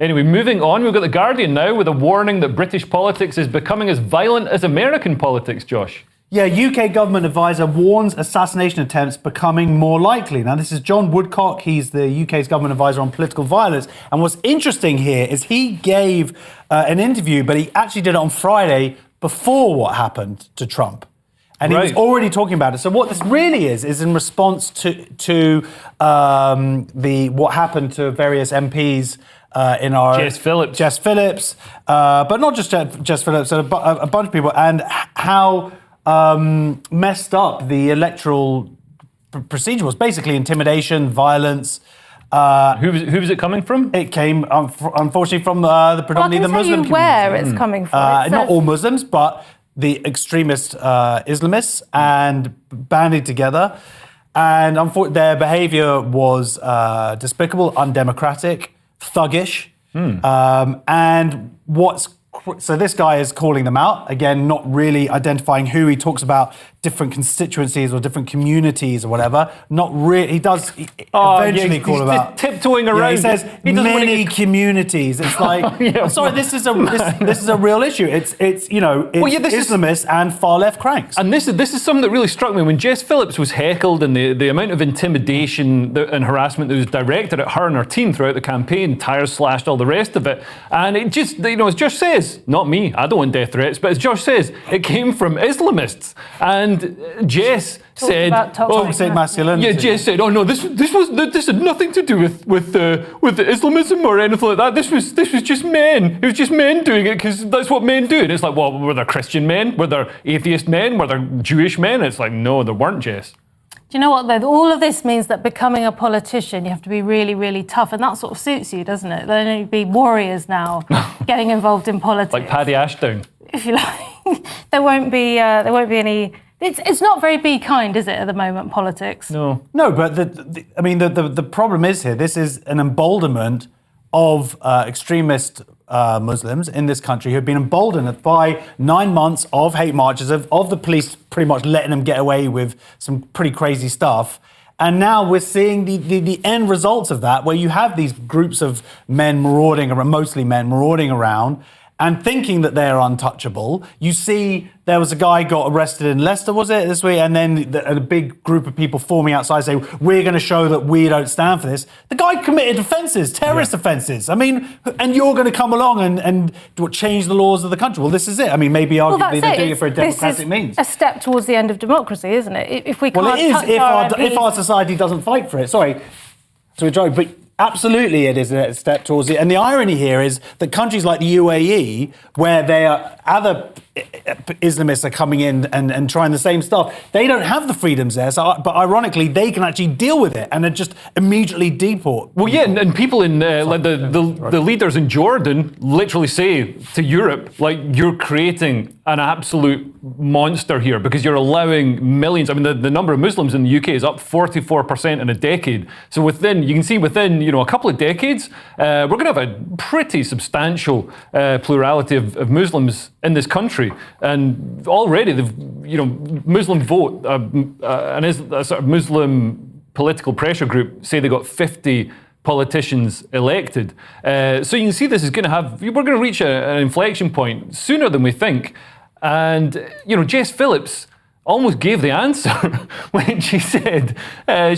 Anyway, moving on, we've got The Guardian now with a warning that British politics is becoming as violent as American politics, Josh. Yeah, UK government advisor warns assassination attempts becoming more likely. Now, this is John Woodcock. He's the UK's government advisor on political violence. And what's interesting here is he gave an interview, but he actually did it on Friday before what happened to Trump. And he was already talking about it. So what this really is in response to what happened to various MPs in our... Jess Phillips, but not just Jess Phillips, a bunch of people, and how messed up the electoral procedure was. Basically intimidation, violence. Who was it coming from? It came, unfortunately, from predominantly the Muslim community. Where it's coming from. Not all Muslims, but the extremist Islamists, and banded together. And their behaviour was despicable, undemocratic, thuggish. And so this guy is calling them out, again, not really identifying who. He talks about different constituencies or different communities or whatever. Not really. He does eventually call them out. Tiptoeing around. Yeah, he says many communities. It's like, I'm sorry, this is a real issue. It's Islamists and far left cranks. And this is something that really struck me when Jess Phillips was heckled, and the amount of intimidation and harassment that was directed at her and her team throughout the campaign, tires slashed, all the rest of it. And it just, as Josh says, not me, I don't want death threats, but as Josh says, it came from Islamists. And Jess said, toxic masculinity. Yeah, Jess said, "Oh no, this had nothing to do with the Islamism or anything like that. This was just men. It was just men doing it because that's what men do." And it's like, well, were there Christian men? Were there atheist men? Were there Jewish men? It's like, no, there weren't, Jess. Do you know what, though? All of this means that becoming a politician, you have to be really, really tough, and that sort of suits you, doesn't it? They need to be warriors now, getting involved in politics. Like Paddy Ashdown. If you like, there won't be any. It's not very be kind, is it, at the moment, politics? No, but the problem is here. This is an emboldenment of extremist Muslims in this country who have been emboldened by 9 months of hate marches, of the police pretty much letting them get away with some pretty crazy stuff. And now we're seeing the end results of that, where you have these groups of men mostly men marauding around, and thinking that they're untouchable. You see, there was a guy got arrested in Leicester, was it, this week? And then a big group of people forming outside saying, we're going to show that we don't stand for this. The guy committed offences, terrorist offences. I mean, and you're going to come along and change the laws of the country. Well, this is it. I mean, maybe arguably they're doing it for a democratic means. A step towards the end of democracy, isn't it? If we can't it is if our society doesn't fight for it. Sorry to interrupt, but absolutely it is a step towards it. And the irony here is that countries like the UAE, where other Islamists are coming in and trying the same stuff, they don't have the freedoms there. But ironically, they can actually deal with it and then just immediately deport. Well, yeah, and people in like the leaders in Jordan literally say to Europe, like, you're creating an absolute monster here because you're allowing millions. I mean, the number of Muslims in the UK is up 44% in a decade. So within a couple of decades, we're going to have a pretty substantial plurality of Muslims in this country. And already the Muslim vote, a sort of Muslim political pressure group say they got 50 politicians elected. So you can see we're going to reach an inflection point sooner than we think. And, Jess Phillips almost gave the answer when she said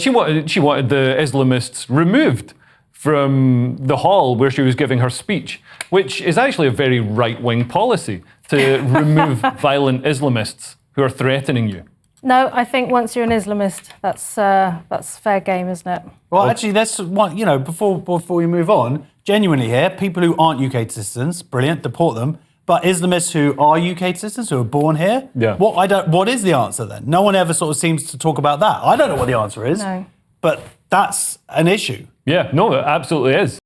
she wanted the Islamists removed from the hall where she was giving her speech, which is actually a very right-wing policy to remove violent Islamists who are threatening you. No, I think once you're an Islamist, that's fair game, isn't it? Well, actually, that's one. Before we move on, genuinely here, people who aren't UK citizens, brilliant, deport them. But Islamists who are UK citizens, who are born here, what is the answer then? No one ever sort of seems to talk about that. I don't know what the answer is, but that's an issue. Yeah, no, it absolutely is.